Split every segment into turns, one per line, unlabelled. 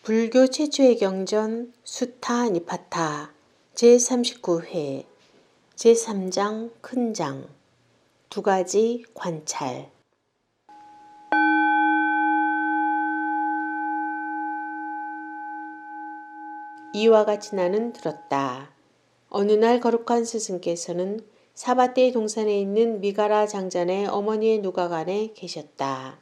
불교 최초의 경전 수타 니파타 제39회 제3장 큰장 두 가지 관찰. 이와 같이 나는 들었다. 어느 날 거룩한 스승께서는 사바떼 동산에 있는 미가라 장잔의 어머니의 누가간에 계셨다.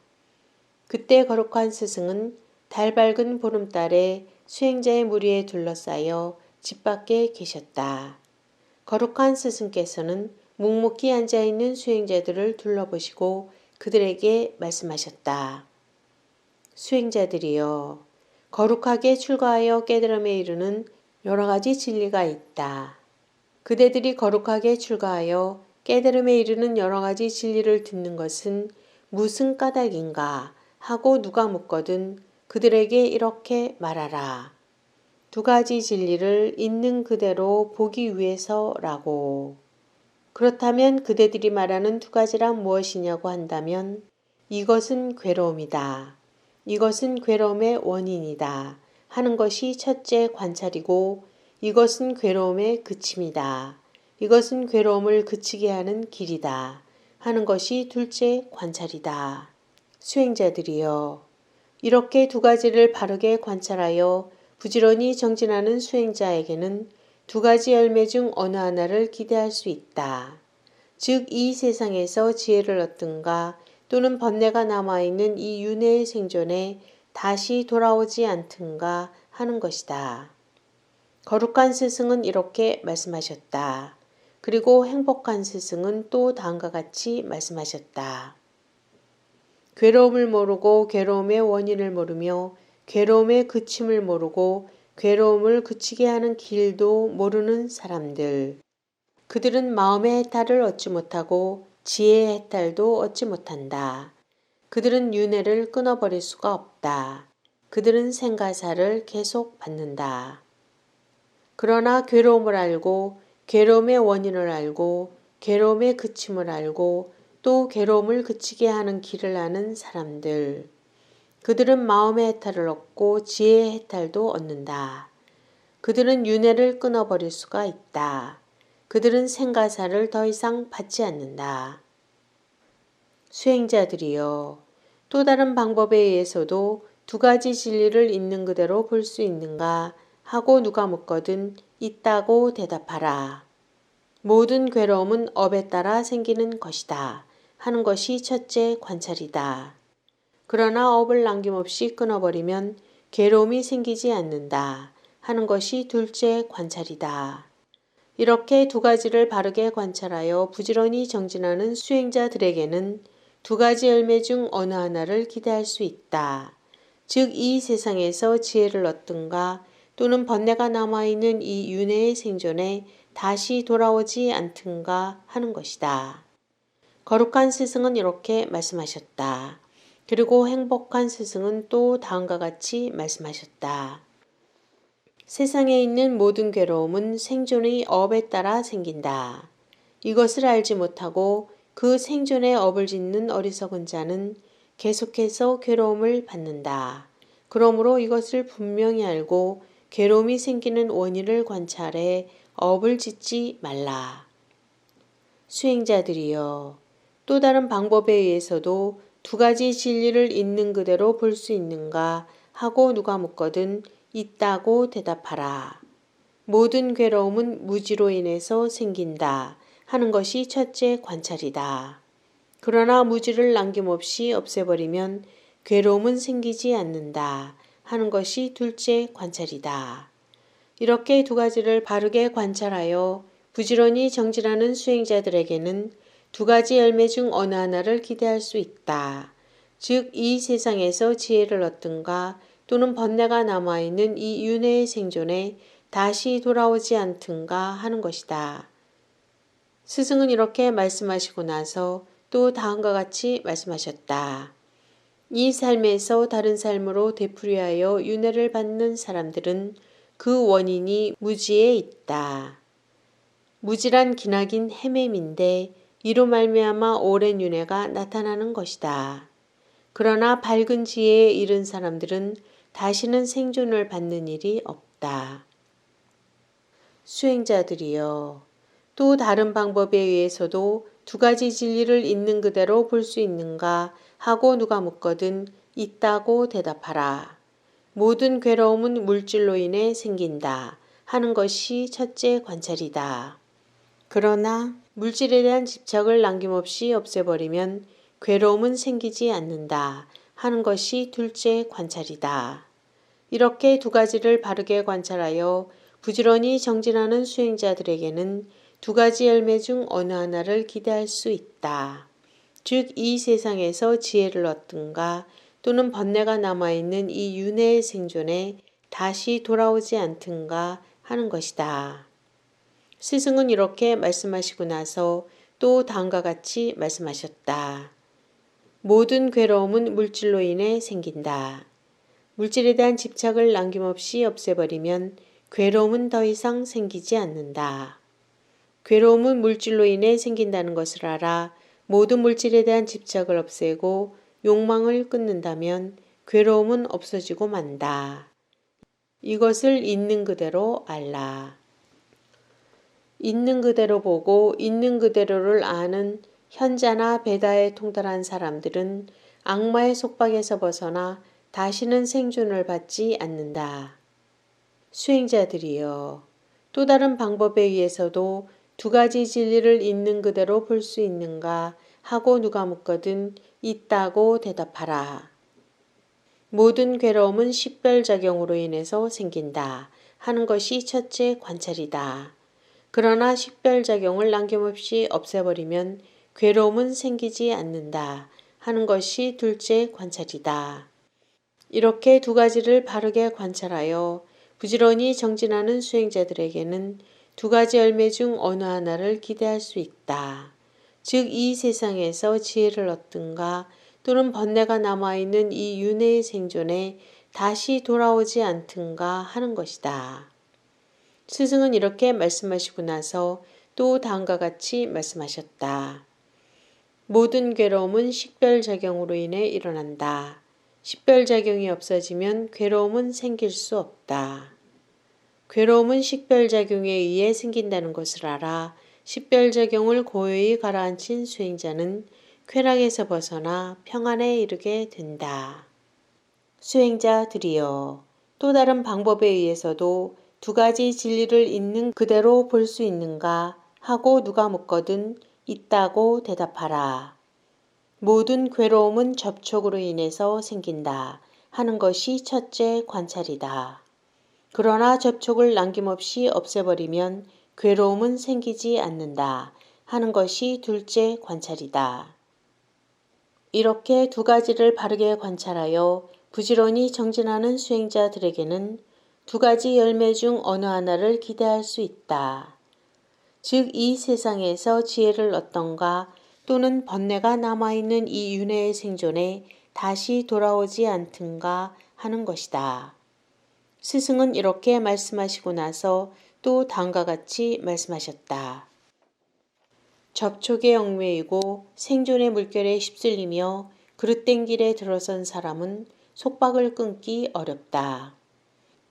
그때 거룩한 스승은 달 밝은 보름달에 수행자의 무리에 둘러싸여 집 밖에 계셨다. 거룩한 스승께서는 묵묵히 앉아있는 수행자들을 둘러보시고 그들에게 말씀하셨다. 수행자들이여, 거룩하게 출가하여 깨달음에 이르는 여러 가지 진리가 있다. 그대들이 거룩하게 출가하여 깨달음에 이르는 여러 가지 진리를 듣는 것은 무슨 까닭인가 하고 누가 묻거든 그들에게 이렇게 말하라. 두 가지 진리를 있는 그대로 보기 위해서라고. 그렇다면 그대들이 말하는 두 가지란 무엇이냐고 한다면 이것은 괴로움이다. 이것은 괴로움의 원인이다 하는 것이 첫째 관찰이고, 이것은 괴로움의 그침이다. 이것은 괴로움을 그치게 하는 길이다 하는 것이 둘째 관찰이다. 수행자들이여, 이렇게 두 가지를 바르게 관찰하여 부지런히 정진하는 수행자에게는 두 가지 열매 중 어느 하나를 기대할 수 있다. 즉, 이 세상에서 지혜를 얻든가 또는 번뇌가 남아있는 이 윤회의 생존에 다시 돌아오지 않든가 하는 것이다. 거룩한 스승은 이렇게 말씀하셨다. 그리고 행복한 스승은 또 다음과 같이 말씀하셨다. 괴로움을 모르고 괴로움의 원인을 모르며 괴로움의 그침을 모르고 괴로움을 그치게 하는 길도 모르는 사람들. 그들은 마음의 해탈을 얻지 못하고 지혜의 해탈도 얻지 못한다. 그들은 윤회를 끊어버릴 수가 없다. 그들은 생가사를 계속 받는다. 그러나 괴로움을 알고 괴로움의 원인을 알고 괴로움의 그침을 알고 또 괴로움을 그치게 하는 길을 아는 사람들. 그들은 마음의 해탈을 얻고 지혜의 해탈도 얻는다. 그들은 윤회를 끊어버릴 수가 있다. 그들은 생가사를 더 이상 받지 않는다. 수행자들이여, 또 다른 방법에 의해서도 두 가지 진리를 있는 그대로 볼 수 있는가 하고 누가 묻거든 있다고 대답하라. 모든 괴로움은 업에 따라 생기는 것이다 하는 것이 첫째 관찰이다. 그러나 업을 남김없이 끊어버리면 괴로움이 생기지 않는다 하는 것이 둘째 관찰이다. 이렇게 두 가지를 바르게 관찰하여 부지런히 정진하는 수행자들에게는 두 가지 열매 중 어느 하나를 기대할 수 있다. 즉, 이 세상에서 지혜를 얻든가 또는 번뇌가 남아있는 이 윤회의 생존에 다시 돌아오지 않든가 하는 것이다. 거룩한 스승은 이렇게 말씀하셨다. 그리고 행복한 스승은 또 다음과 같이 말씀하셨다. 세상에 있는 모든 괴로움은 생존의 업에 따라 생긴다. 이것을 알지 못하고 그 생존의 업을 짓는 어리석은 자는 계속해서 괴로움을 받는다. 그러므로 이것을 분명히 알고 괴로움이 생기는 원인을 관찰해 업을 짓지 말라. 수행자들이여, 또 다른 방법에 의해서도 두 가지 진리를 있는 그대로 볼 수 있는가 하고 누가 묻거든 있다고 대답하라. 모든 괴로움은 무지로 인해서 생긴다 하는 것이 첫째 관찰이다. 그러나 무지를 남김없이 없애버리면 괴로움은 생기지 않는다 하는 것이 둘째 관찰이다. 이렇게 두 가지를 바르게 관찰하여 부지런히 정진하는 수행자들에게는 두 가지 열매 중 어느 하나를 기대할 수 있다. 즉, 이 세상에서 지혜를 얻든가 또는 번뇌가 남아있는 이 윤회의 생존에 다시 돌아오지 않든가 하는 것이다. 스승은 이렇게 말씀하시고 나서 또 다음과 같이 말씀하셨다. 이 삶에서 다른 삶으로 되풀이하여 윤회를 받는 사람들은 그 원인이 무지에 있다. 무지란 기나긴 헤매임인데 이로 말미암아 오랜 윤회가 나타나는 것이다. 그러나 밝은 지혜에 이른 사람들은 다시는 생존을 받는 일이 없다. 수행자들이여, 또 다른 방법에 의해서도 두 가지 진리를 있는 그대로 볼 수 있는가 하고 누가 묻거든 있다고 대답하라. 모든 괴로움은 물질로 인해 생긴다 하는 것이 첫째 관찰이다. 그러나 물질에 대한 집착을 남김없이 없애버리면 괴로움은 생기지 않는다 하는 것이 둘째 관찰이다. 이렇게 두 가지를 바르게 관찰하여 부지런히 정진하는 수행자들에게는 두 가지 열매 중 어느 하나를 기대할 수 있다. 즉 이 세상에서 지혜를 얻든가 또는 번뇌가 남아있는 이 윤회의 생존에 다시 돌아오지 않든가 하는 것이다. 스승은 이렇게 말씀하시고 나서 또 다음과 같이 말씀하셨다. 모든 괴로움은 물질로 인해 생긴다. 물질에 대한 집착을 남김없이 없애버리면 괴로움은 더 이상 생기지 않는다. 괴로움은 물질로 인해 생긴다는 것을 알아 모든 물질에 대한 집착을 없애고 욕망을 끊는다면 괴로움은 없어지고 만다. 이것을 있는 그대로 알라. 있는 그대로 보고 있는 그대로를 아는 현자나 베다에 통달한 사람들은 악마의 속박에서 벗어나 다시는 생존을 받지 않는다. 수행자들이여, 또 다른 방법에 의해서도 두 가지 진리를 있는 그대로 볼 수 있는가 하고 누가 묻거든 있다고 대답하라. 모든 괴로움은 식별작용으로 인해서 생긴다 하는 것이 첫째 관찰이다. 그러나 식별작용을 남김없이 없애버리면 괴로움은 생기지 않는다 하는 것이 둘째 관찰이다. 이렇게 두 가지를 바르게 관찰하여 부지런히 정진하는 수행자들에게는 두 가지 열매 중 어느 하나를 기대할 수 있다. 즉 이 세상에서 지혜를 얻든가 또는 번뇌가 남아있는 이 윤회의 생존에 다시 돌아오지 않든가 하는 것이다. 스승은 이렇게 말씀하시고 나서 또 다음과 같이 말씀하셨다. 모든 괴로움은 식별작용으로 인해 일어난다. 식별작용이 없어지면 괴로움은 생길 수 없다. 괴로움은 식별작용에 의해 생긴다는 것을 알아 식별작용을 고요히 가라앉힌 수행자는 쾌락에서 벗어나 평안에 이르게 된다. 수행자들이여, 또 다른 방법에 의해서도 두 가지 진리를 있는 그대로 볼 수 있는가 하고 누가 묻거든 있다고 대답하라. 모든 괴로움은 접촉으로 인해서 생긴다 하는 것이 첫째 관찰이다. 그러나 접촉을 남김없이 없애버리면 괴로움은 생기지 않는다 하는 것이 둘째 관찰이다. 이렇게 두 가지를 바르게 관찰하여 부지런히 정진하는 수행자들에게는 두 가지 열매 중 어느 하나를 기대할 수 있다. 즉 이 세상에서 지혜를 얻던가 또는 번뇌가 남아있는 이 윤회의 생존에 다시 돌아오지 않든가 하는 것이다. 스승은 이렇게 말씀하시고 나서 또 다음과 같이 말씀하셨다. 접촉에 얽매이고 생존의 물결에 휩쓸리며 그릇된 길에 들어선 사람은 속박을 끊기 어렵다.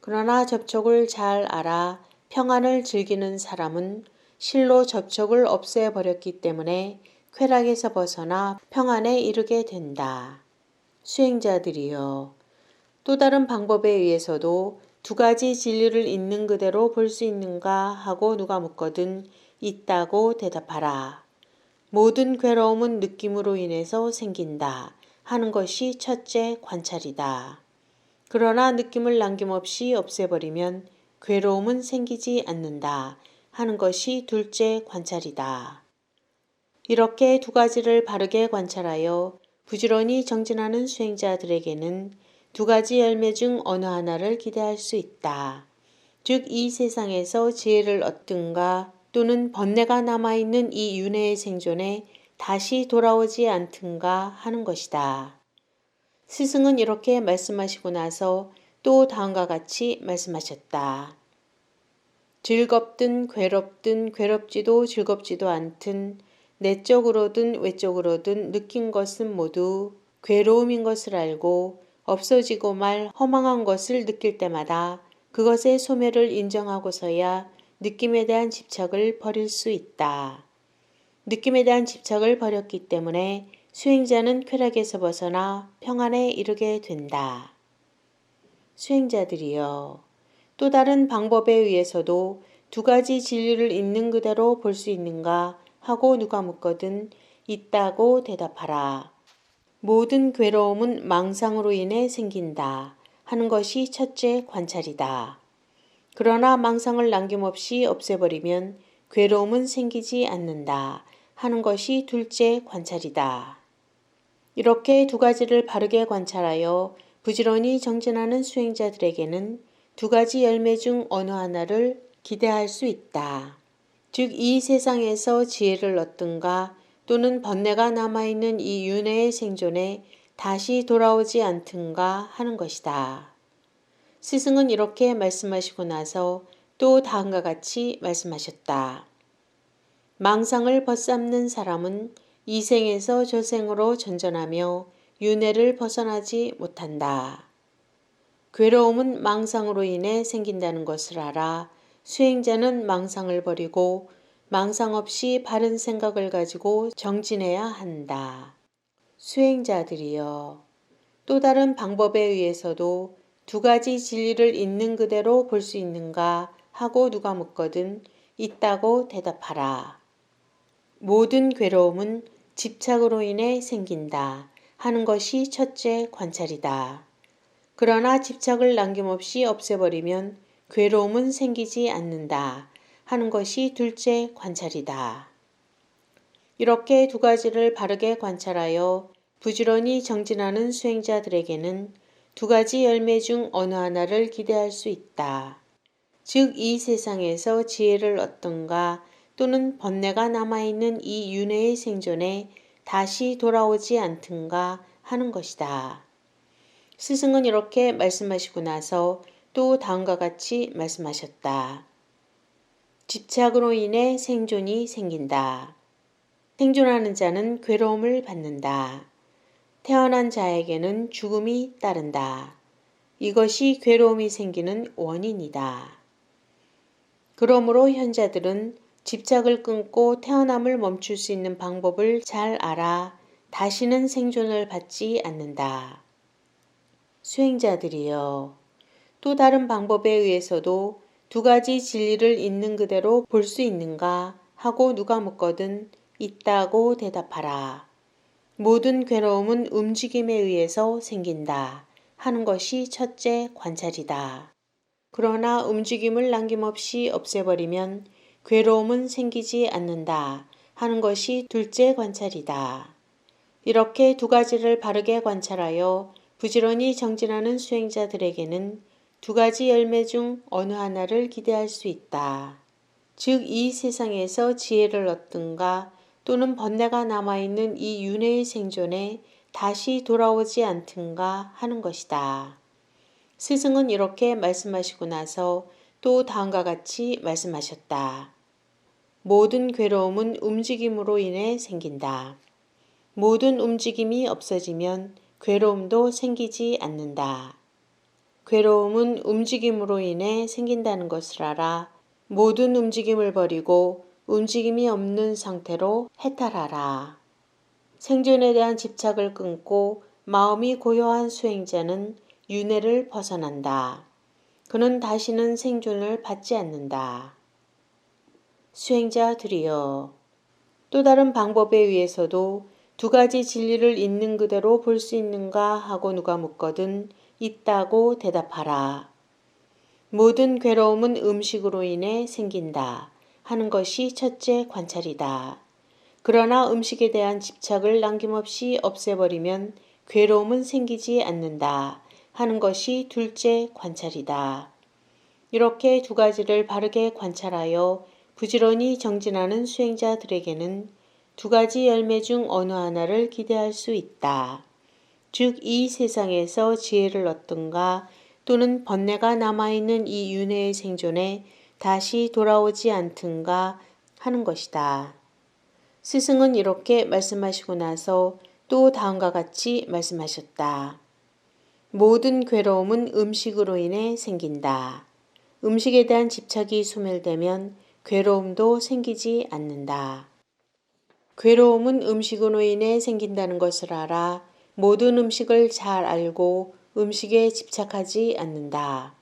그러나 접촉을 잘 알아 평안을 즐기는 사람은 실로 접촉을 없애버렸기 때문에 쾌락에서 벗어나 평안에 이르게 된다. 수행자들이여, 또 다른 방법에 의해서도 두 가지 진리를 있는 그대로 볼 수 있는가 하고 누가 묻거든 있다고 대답하라. 모든 괴로움은 느낌으로 인해서 생긴다 하는 것이 첫째 관찰이다. 그러나 느낌을 남김없이 없애버리면 괴로움은 생기지 않는다 하는 것이 둘째 관찰이다. 이렇게 두 가지를 바르게 관찰하여 부지런히 정진하는 수행자들에게는 두 가지 열매 중 어느 하나를 기대할 수 있다. 즉 이 세상에서 지혜를 얻든가 또는 번뇌가 남아있는 이 윤회의 생존에 다시 돌아오지 않든가 하는 것이다. 스승은 이렇게 말씀하시고 나서 또 다음과 같이 말씀하셨다. 즐겁든 괴롭든 괴롭지도 즐겁지도 않든 내적으로든 외적으로든 느낀 것은 모두 괴로움인 것을 알고 없어지고 말 허망한 것을 느낄 때마다 그것의 소멸을 인정하고서야 느낌에 대한 집착을 버릴 수 있다. 느낌에 대한 집착을 버렸기 때문에 수행자는 쾌락에서 벗어나 평안에 이르게 된다. 수행자들이여, 또 다른 방법에 의해서도 두 가지 진리를 있는 그대로 볼 수 있는가 하고 누가 묻거든 있다고 대답하라. 모든 괴로움은 망상으로 인해 생긴다 하는 것이 첫째 관찰이다. 그러나 망상을 남김없이 없애버리면 괴로움은 생기지 않는다 하는 것이 둘째 관찰이다. 이렇게 두 가지를 바르게 관찰하여 부지런히 정진하는 수행자들에게는 두 가지 열매 중 어느 하나를 기대할 수 있다. 즉 이 세상에서 지혜를 얻든가 또는 번뇌가 남아있는 이 윤회의 생존에 다시 돌아오지 않든가 하는 것이다. 스승은 이렇게 말씀하시고 나서 또 다음과 같이 말씀하셨다. 망상을 벗삼는 사람은 이 생에서 저 생으로 전전하며 윤회를 벗어나지 못한다. 괴로움은 망상으로 인해 생긴다는 것을 알아 수행자는 망상을 버리고 망상 없이 바른 생각을 가지고 정진해야 한다. 수행자들이여, 또 다른 방법에 의해서도 두 가지 진리를 있는 그대로 볼 수 있는가 하고 누가 묻거든 있다고 대답하라. 모든 괴로움은 집착으로 인해 생긴다 하는 것이 첫째 관찰이다. 그러나 집착을 남김없이 없애버리면 괴로움은 생기지 않는다 하는 것이 둘째 관찰이다. 이렇게 두 가지를 바르게 관찰하여 부지런히 정진하는 수행자들에게는 두 가지 열매 중 어느 하나를 기대할 수 있다. 즉 이 세상에서 지혜를 얻든가 또는 번뇌가 남아있는 이 윤회의 생존에 다시 돌아오지 않든가 하는 것이다. 스승은 이렇게 말씀하시고 나서 또 다음과 같이 말씀하셨다. 집착으로 인해 생존이 생긴다. 생존하는 자는 괴로움을 받는다. 태어난 자에게는 죽음이 따른다. 이것이 괴로움이 생기는 원인이다. 그러므로 현자들은 집착을 끊고 태어남을 멈출 수 있는 방법을 잘 알아 다시는 생존을 받지 않는다. 수행자들이여, 또 다른 방법에 의해서도 두 가지 진리를 있는 그대로 볼 수 있는가 하고 누가 묻거든 있다고 대답하라. 모든 괴로움은 움직임에 의해서 생긴다 하는 것이 첫째 관찰이다. 그러나 움직임을 남김없이 없애버리면 괴로움은 생기지 않는다 하는 것이 둘째 관찰이다. 이렇게 두 가지를 바르게 관찰하여 부지런히 정진하는 수행자들에게는 두 가지 열매 중 어느 하나를 기대할 수 있다. 즉 이 세상에서 지혜를 얻든가 또는 번뇌가 남아있는 이 윤회의 생존에 다시 돌아오지 않든가 하는 것이다. 스승은 이렇게 말씀하시고 나서 또 다음과 같이 말씀하셨다. 모든 괴로움은 움직임으로 인해 생긴다. 모든 움직임이 없어지면 괴로움도 생기지 않는다. 괴로움은 움직임으로 인해 생긴다는 것을 알아 모든 움직임을 버리고 움직임이 없는 상태로 해탈하라. 생존에 대한 집착을 끊고 마음이 고요한 수행자는 윤회를 벗어난다. 그는 다시는 생존을 받지 않는다. 수행자들이여, 또 다른 방법에 의해서도 두 가지 진리를 있는 그대로 볼 수 있는가 하고 누가 묻거든 있다고 대답하라. 모든 괴로움은 음식으로 인해 생긴다 하는 것이 첫째 관찰이다. 그러나 음식에 대한 집착을 남김없이 없애버리면 괴로움은 생기지 않는다 하는 것이 둘째 관찰이다. 이렇게 두 가지를 바르게 관찰하여 부지런히 정진하는 수행자들에게는 두 가지 열매 중 어느 하나를 기대할 수 있다. 즉 이 세상에서 지혜를 얻든가 또는 번뇌가 남아있는 이 윤회의 생존에 다시 돌아오지 않든가 하는 것이다. 스승은 이렇게 말씀하시고 나서 또 다음과 같이 말씀하셨다. 모든 괴로움은 음식으로 인해 생긴다. 음식에 대한 집착이 소멸되면 괴로움도 생기지 않는다. 괴로움은 음식으로 인해 생긴다는 것을 알아 모든 음식을 잘 알고 음식에 집착하지 않는다.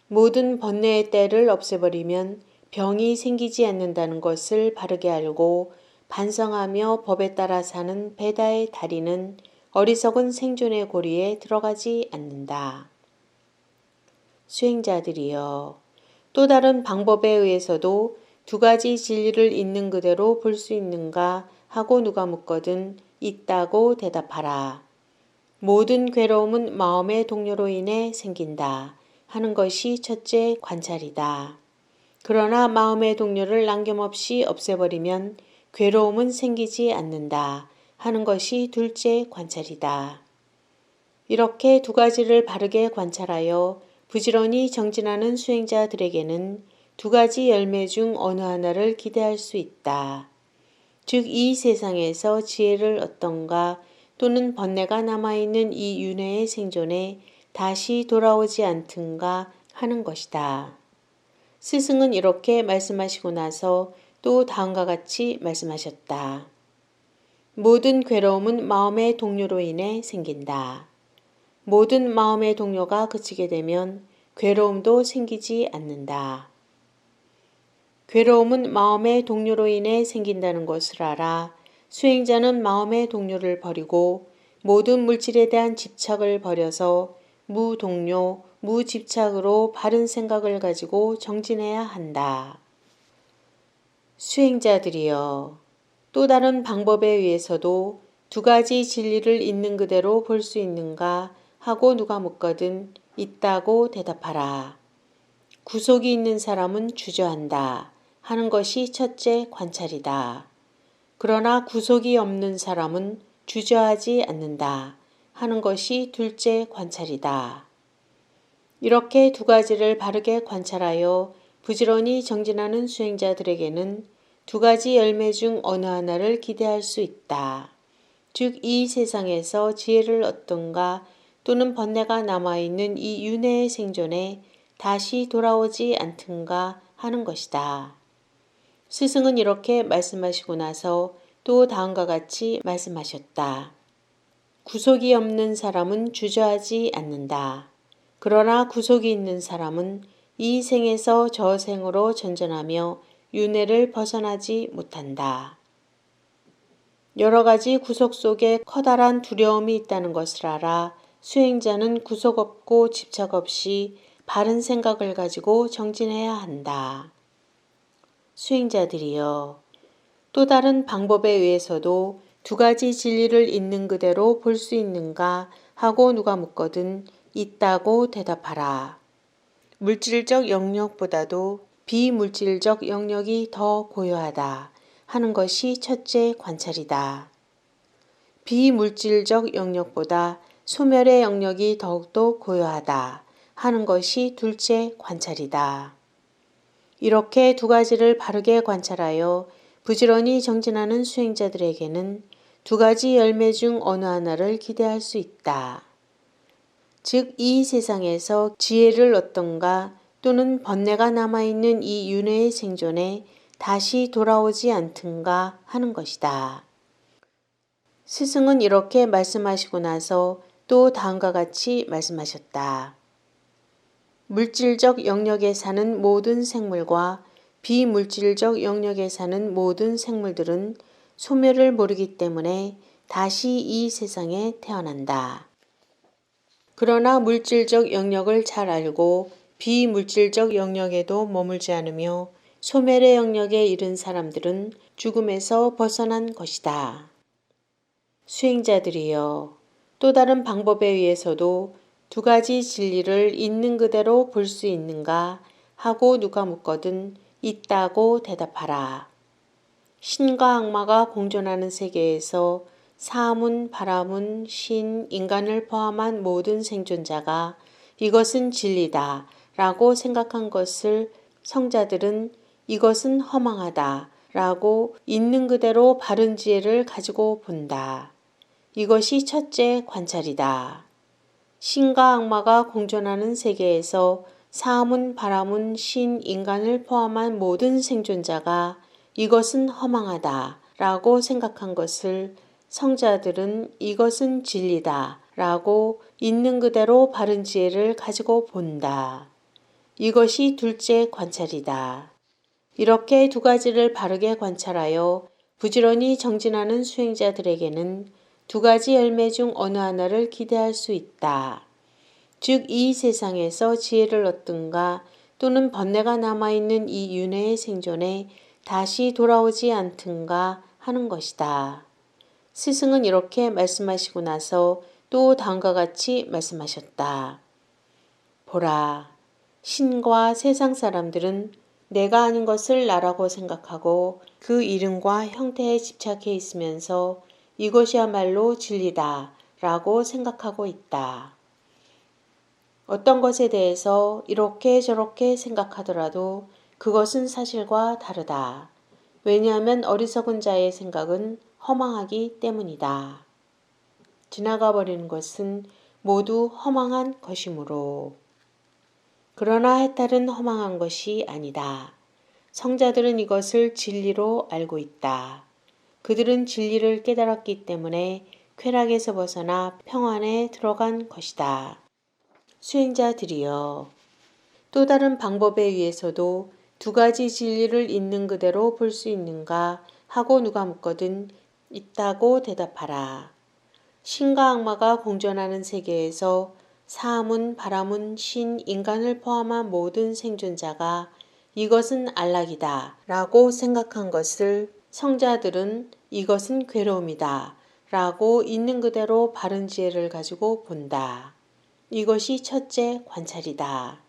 모든 번뇌의 때를 없애버리면 병이 생기지 않는다는 것을 바르게 알고 반성하며 법에 따라 사는 베다의 다리는 어리석은 생존의 고리에 들어가지 않는다. 수행자들이여, 또 다른 방법에 의해서도 두 가지 진리를 있는 그대로 볼 수 있는가 하고 누가 묻거든 있다고 대답하라. 모든 괴로움은 마음의 동요로 인해 생긴다 하는 것이 첫째 관찰이다. 그러나 마음의 동요를 남김없이 없애버리면 괴로움은 생기지 않는다 하는 것이 둘째 관찰이다. 이렇게 두 가지를 바르게 관찰하여 부지런히 정진하는 수행자들에게는 두 가지 열매 중 어느 하나를 기대할 수 있다. 즉 이 세상에서 지혜를 얻던가 또는 번뇌가 남아있는 이 윤회의 생존에 다시 돌아오지 않든가 하는 것이다. 스승은 이렇게 말씀하시고 나서 또 다음과 같이 말씀하셨다. 모든 괴로움은 마음의 동요로 인해 생긴다. 모든 마음의 동요가 그치게 되면 괴로움도 생기지 않는다. 괴로움은 마음의 동요로 인해 생긴다는 것을 알아 수행자는 마음의 동요를 버리고 모든 물질에 대한 집착을 버려서 무동요, 무집착으로 바른 생각을 가지고 정진해야 한다. 수행자들이여, 또 다른 방법에 의해서도 두 가지 진리를 있는 그대로 볼 수 있는가 하고 누가 묻거든 있다고 대답하라. 구속이 있는 사람은 주저한다 하는 것이 첫째 관찰이다. 그러나 구속이 없는 사람은 주저하지 않는다 하는 것이 둘째 관찰이다. 이렇게 두 가지를 바르게 관찰하여 부지런히 정진하는 수행자들에게는 두 가지 열매 중 어느 하나를 기대할 수 있다. 즉 이 세상에서 지혜를 얻든가 또는 번뇌가 남아있는 이 윤회의 생존에 다시 돌아오지 않든가 하는 것이다. 스승은 이렇게 말씀하시고 나서 또 다음과 같이 말씀하셨다. 구속이 없는 사람은 주저하지 않는다. 그러나 구속이 있는 사람은 이 생에서 저 생으로 전전하며 윤회를 벗어나지 못한다. 여러 가지 구속 속에 커다란 두려움이 있다는 것을 알아 수행자는 구속 없고 집착 없이 바른 생각을 가지고 정진해야 한다. 수행자들이여, 또 다른 방법에 의해서도 두 가지 진리를 있는 그대로 볼 수 있는가 하고 누가 묻거든 있다고 대답하라. 물질적 영역보다도 비물질적 영역이 더 고요하다 하는 것이 첫째 관찰이다. 비물질적 영역보다 소멸의 영역이 더욱더 고요하다 하는 것이 둘째 관찰이다. 이렇게 두 가지를 바르게 관찰하여 부지런히 정진하는 수행자들에게는 두 가지 열매 중 어느 하나를 기대할 수 있다. 즉 이 세상에서 지혜를 얻던가 또는 번뇌가 남아있는 이 윤회의 생존에 다시 돌아오지 않든가 하는 것이다. 스승은 이렇게 말씀하시고 나서 또 다음과 같이 말씀하셨다. 물질적 영역에 사는 모든 생물과 비물질적 영역에 사는 모든 생물들은 소멸을 모르기 때문에 다시 이 세상에 태어난다. 그러나 물질적 영역을 잘 알고 비물질적 영역에도 머물지 않으며 소멸의 영역에 이른 사람들은 죽음에서 벗어난 것이다. 수행자들이여, 또 다른 방법에 의해서도 두 가지 진리를 있는 그대로 볼 수 있는가 하고 누가 묻거든 있다고 대답하라. 신과 악마가 공존하는 세계에서 사문, 바라문, 신, 인간을 포함한 모든 생존자가 이것은 진리다 라고 생각한 것을 성자들은 이것은 허망하다 라고 있는 그대로 바른 지혜를 가지고 본다. 이것이 첫째 관찰이다. 신과 악마가 공존하는 세계에서 사함은 바람은 신, 인간을 포함한 모든 생존자가 이것은 허망하다 라고 생각한 것을 성자들은 이것은 진리다 라고 있는 그대로 바른 지혜를 가지고 본다. 이것이 둘째 관찰이다. 이렇게 두 가지를 바르게 관찰하여 부지런히 정진하는 수행자들에게는 두 가지 열매 중 어느 하나를 기대할 수 있다. 즉 이 세상에서 지혜를 얻든가 또는 번뇌가 남아있는 이 윤회의 생존에 다시 돌아오지 않든가 하는 것이다. 스승은 이렇게 말씀하시고 나서 또 다음과 같이 말씀하셨다. 보라, 신과 세상 사람들은 내가 아닌 것을 나라고 생각하고 그 이름과 형태에 집착해 있으면서 이것이야말로 진리다 라고 생각하고 있다. 어떤 것에 대해서 이렇게 저렇게 생각하더라도 그것은 사실과 다르다. 왜냐하면 어리석은 자의 생각은 허망하기 때문이다. 지나가 버리는 것은 모두 허망한 것이므로. 그러나 해탈은 허망한 것이 아니다. 성자들은 이것을 진리로 알고 있다. 그들은 진리를 깨달았기 때문에 쾌락에서 벗어나 평안에 들어간 것이다. 수행자들이여, 또 다른 방법에 의해서도 두 가지 진리를 있는 그대로 볼 수 있는가 하고 누가 묻거든 있다고 대답하라. 신과 악마가 공존하는 세계에서 사함은 바람은 신, 인간을 포함한 모든 생존자가 이것은 안락이다 라고 생각한 것을 성자들은 이것은 괴로움이다 라고 있는 그대로 바른 지혜를 가지고 본다. 이것이 첫째 관찰이다.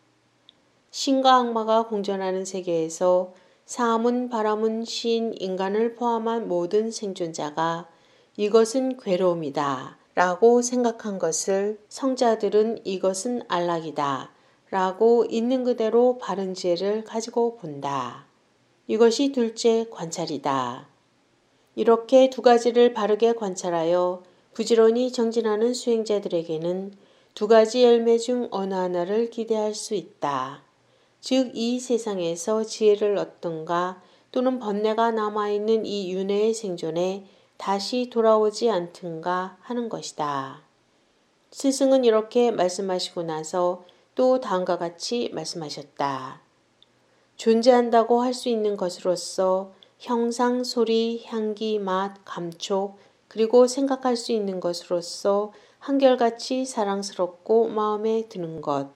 신과 악마가 공존하는 세계에서 사함은 바람은 신, 인간을 포함한 모든 생존자가 이것은 괴로움이다 라고 생각한 것을 성자들은 이것은 안락이다 라고 있는 그대로 바른 지혜를 가지고 본다. 이것이 둘째 관찰이다. 이렇게 두 가지를 바르게 관찰하여 부지런히 정진하는 수행자들에게는 두 가지 열매 중 어느 하나를 기대할 수 있다. 즉 이 세상에서 지혜를 얻든가 또는 번뇌가 남아있는 이 윤회의 생존에 다시 돌아오지 않든가 하는 것이다. 스승은 이렇게 말씀하시고 나서 또 다음과 같이 말씀하셨다. 존재한다고 할 수 있는 것으로서 형상, 소리, 향기, 맛, 감촉, 그리고 생각할 수 있는 것으로서 한결같이 사랑스럽고 마음에 드는 것.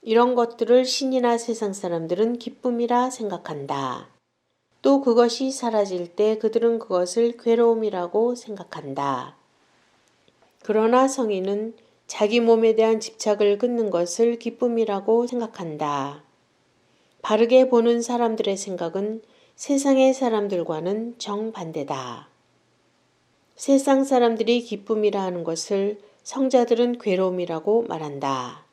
이런 것들을 신이나 세상 사람들은 기쁨이라 생각한다. 또 그것이 사라질 때 그들은 그것을 괴로움이라고 생각한다. 그러나 성인은 자기 몸에 대한 집착을 끊는 것을 기쁨이라고 생각한다. 바르게 보는 사람들의 생각은 세상의 사람들과는 정반대다. 세상 사람들이 기쁨이라 하는 것을 성자들은 괴로움이라고 말한다.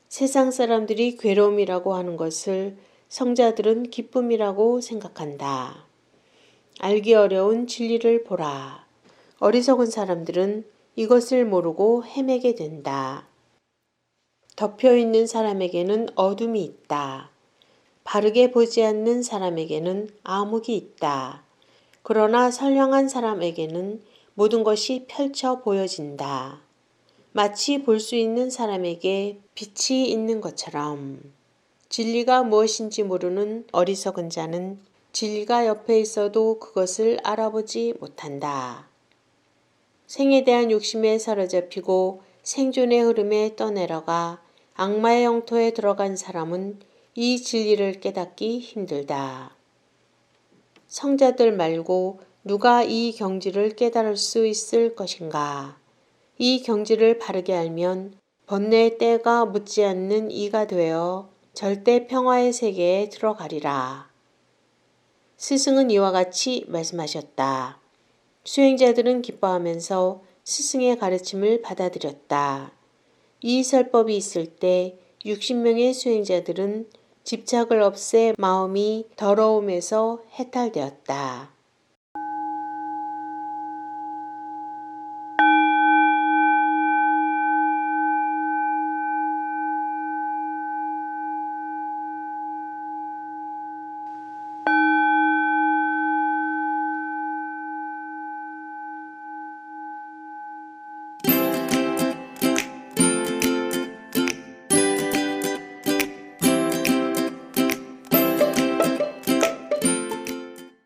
세상 사람들이 괴로움이라고 하는 것을 성자들은 기쁨이라고 생각한다. 알기 어려운 진리를 보라. 어리석은 사람들은 이것을 모르고 헤매게 된다. 덮여있는 사람에게는 어둠이 있다. 바르게 보지 않는 사람에게는 암흑이 있다. 그러나 선량한 사람에게는 모든 것이 펼쳐 보여진다. 마치 볼 수 있는 사람에게 빛이 있는 것처럼. 진리가 무엇인지 모르는 어리석은 자는 진리가 옆에 있어도 그것을 알아보지 못한다. 생에 대한 욕심에 사로잡히고 생존의 흐름에 떠내려가 악마의 영토에 들어간 사람은 이 진리를 깨닫기 힘들다. 성자들 말고 누가 이 경지를 깨달을 수 있을 것인가? 이 경지를 바르게 알면 번뇌의 때가 묻지 않는 이가 되어 절대 평화의 세계에 들어가리라. 스승은 이와 같이 말씀하셨다. 수행자들은 기뻐하면서 스승의 가르침을 받아들였다. 이 설법이 있을 때 60명의 수행자들은 집착을 없애 마음이 더러움에서 해탈되었다.